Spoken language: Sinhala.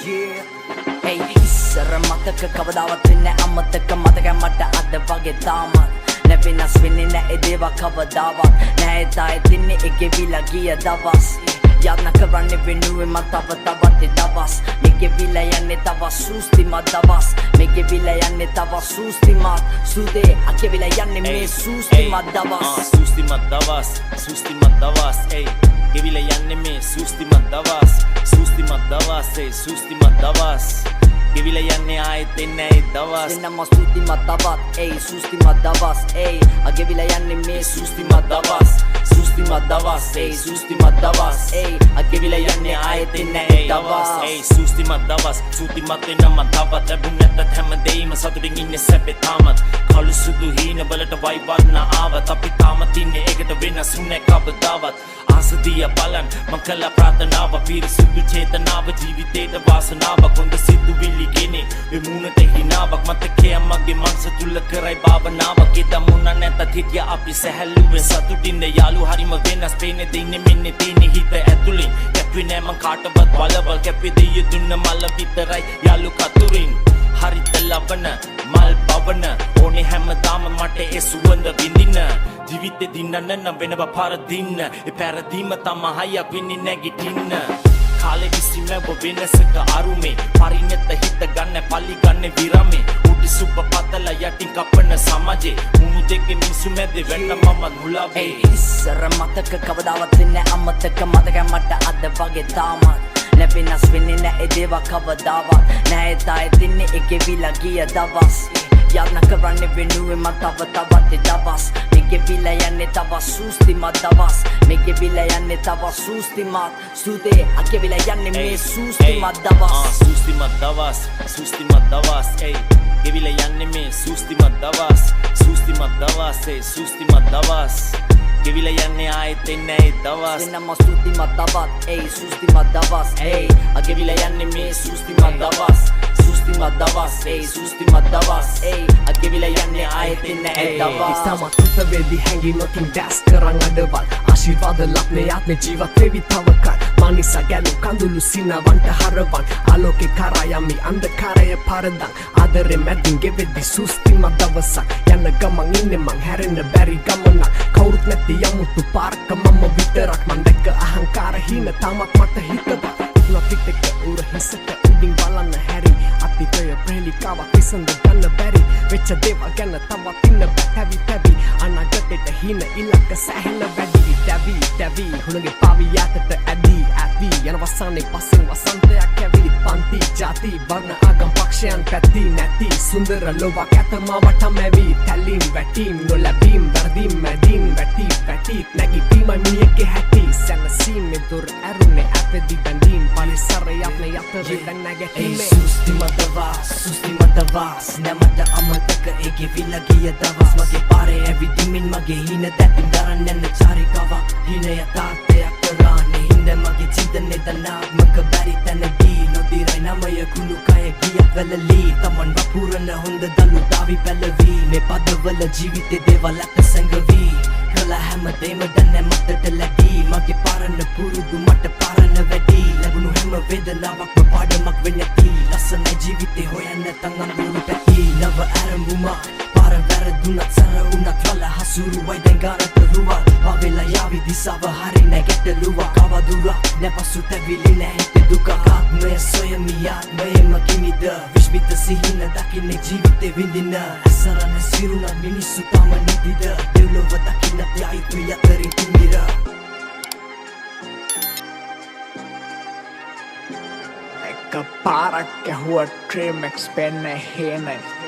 Yeah. Hey, ඉස්සර මතක කවදාවත් වෙන්නේ අමතක මතක මට අද වගේ තාමත් නැවෙනස් වෙන්නේ නැහැ දේව කවදාවත් නැහැ තායි තින්නේ එකෙවිලා ගිය දවස් යන්න කරන්නේ වෙනුවේ මම තවත් දවස් මේකෙවිලා යන්නේ තව සූස්තිමත් දවස් මේකෙවිලා යන්නේ තව සූස්තිමත් සුදේ අකෙවිලා යන්නේ මේ සූස්තිමත් දවස් සූස්තිමත් දවස් hey ගෙවිලා යන්නේ මේ සූස්තිමත් දවස් hey සූස්තිමත් දවස් ගෙවිලා යන්නේ ආයෙත් එන්නේ ඒ දවස් වෙනම සූස්තිමත් දවස් hey සූස්තිමත් දවස් hey අගෙවිලා යන්නේ මේ සූස්තිමත් දවස් hey සූස්තිමත් දවස් hey අගෙවිලා යන්නේ ආයෙත් එන්නේ ඒ දවස් hey සූස්තිමත් දවස් සූතිමත් වෙනම තවත් ලැබුණත් හැමදේම සතුටින් ඉන්නේ සැපේ තාමත් කළු සුදු හීන වලට වයිවන්න ආවත් අපි තාමත් ඉන්නේ ඒකට වෙනස් වුණේ කවදාවත් ආසදිය බලන් මං කළ ප්‍රාර්ථනාව පිරිසුදු චේතනාව ජීවිතේට වාසනාවක් හොඳ සිතුවිලි ගෙනේ වෙමුණට හිනාවක් මතකයේ මගේ මනස තුල කරයි භාවනාවක් එදා මුණ නැතත් හිටියා අපි සැහැල්ලුවෙන් සතුටින් යාළු හරිම වෙනස් පේන්නේ දෙන්නේ මෙන්න තියෙන්නේ හිත ඇතුලින් කැපුවේ නෑ මං කාටවත් බලවල් කැපේ දෙය දුන්න මල විතරයි යාළු කතුරින් හරිත ලබන මල් පවන ඕනේ හැමදාම මට ඒ සුවඳ විඳින්න ජීවිතේ දින්නන්න නම් වෙනව පාර දින්න ඒ පැරදීම තමයි අපින්නේ නැගිටින්න කාලෙ විසිමව වෙනසක අරුමේ පරිණත හිත ගන්න පල්ලි ගන්න විරමේ උඩි සුබ පතල යටින් කපන සමාජේ මුණු දෙකේ මිනිසු මැද වෙන්න මම නුලාවේ ඉස්සර මතක කවදාවත් වෙන්නේ අමතක මතක මට අද වගේ තාමත් නැවෙනස් වෙන්නේ නැහැ දේව කවදාවත් නැහැ තායි තින්නේ එකෙවිලා ගිය දවස් යන්න කරන්නේ වෙනුවේ මම තවත් දවස් මේකෙවිලා යන්නේ තව සූස්තිමත් දවස් මේකෙවිලා යන්නේ තව සූස්තිමත් සුදේ අකෙවිලා යන්නේ මේ සූස්තිමත් දවස් සූස්තිමත් දවස් hey ගෙවිලා යන්නේ මේ සූස්තිමත් දවස් hey සූස්තිමත් දවස් ගෙවිලා යන්නේ ආයෙත් එන්නේ ඒ දවස් වෙනම සූස්තිමත් දවස් hey සූස්තිමත් දවස් hey අගෙවිලා යන්නේ මේ සූස්තිමත් දවස් hey සූස්තිමත් දවස් hey අගෙවිලා යන්නේ ආයෙත් එන්නේ ඒ දවස් ඉස්සමත් උතවේදී හැංගීමකින් දැස් කරන් අඩවල් ආශිර්වාද ලබ්නේ ආත්මේ ජීවත් වෙවි තවකත් මානිසා ගැලු කඳුළු සිනවන්ට හරවන් ආලෝකේ කරා යමි අන්ධකාරය පරදන් ආදරේ මැදින් ගෙවෙද්දි සූස්තිමත් දවසක් යන්න ගමන් ඉන්නේ මං හැරෙන්න බැරි ගමනක් කවුරුත් නැති යමුතු පාරක මම විතරක් මං දැක්ක අහංකාර හීන තාමත් මට හිතවත් නොතිටක උර හිසට උඩින් බලන්න හැරි අතීතය ප්‍රේලිකාවක් විසඳ ගන්න බැරි වෙච්ච දේවල් ගැන තවත් ඉන්න බැහැවි පැවි අනාගතේට හීන ඉලක්ක සැහෙන වැඩි දැවි හුණගේ පාවි යටට ඇදී යන වසන්නේ පස්සෙන් වසන්තයක් ඇවිත් පන්ති ජාති වර්ණ ආගම් පක්ෂයන් පැති නැති සුන්දර ලෝකයක් ඇතම වටම ඇවි තැලීම් වැටීම් නොලැබීම් වර්දීම් මැදීම් වැටි නැගිටීම මියගේ හැටි සැනසීම දුර ඇරුනේ ඇපෙදි බැඳීම් පරිසරය අපේ යතර දැන් නැගීමේ සූස්තිමත් දවස් නැමට අමතක ඒකෙවිලා ගිය දවස් මගේ පාරේ ඇවිදිමින් මගේ හින දැතින් දරන්න යන චාරිකාවක් හින යථාර්ථයක් කරන්නේ හින්ද මගේ චින්තනේ දනාත්මක බැරි තැනදී නොදිරයි නමය කුණු කය ගිය වැලලී තමන් වපුරන හොඳ දලු දාවි පැලවී මේ පදවල ජීවිතේ දේවල් අත සැඟවී කළ හැමදේම දැන මතට ලැබී මගේ පාරන පුරුදු මට පාරන වැඩි ලැබුණු හැම වේදනාවක්ම පාඩමක් වෙන්නති ලස්සනයි ජීවිතේ හොයන්න තංගඳුරු පැති නව ආරම්භුමක් පාර වැරදුනත් සර උනත් වල හසුරුවයි දැන් ගානට රුවක් පවෙලා යාවි දිසාව හරි නැගැටලුවක් කවදුරක් නැපසු තැවිලි නැහැ දුක ආත්මය සොයමි ආත්මයම කිමිද විශ්මිත සිහින දකින්නේ ජීවිතේ විඳින අසරණ සිරුණ මිනිස්සු තම නිදිද දෙව්ලොව දකින්න යයිතු යතරින් තිමිර එක පාරක් ඇහුව ට්‍රේමෙක්ස් පෙන්න හේනයි